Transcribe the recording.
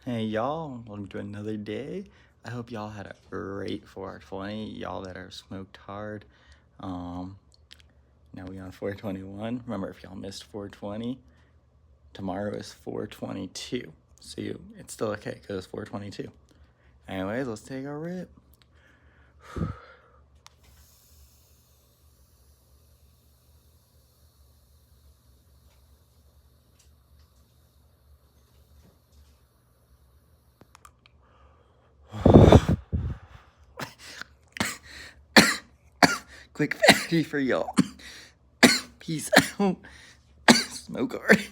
Hey y'all, welcome to another day. I hope y'all had a great 420. Y'all that are smoked hard. Now we on 421. Remember, if y'all missed 420, tomorrow is 422. So it's still okay because it's 422. Anyways, let's take a rip. Quick fatty for y'all. Peace out. Smoke hard.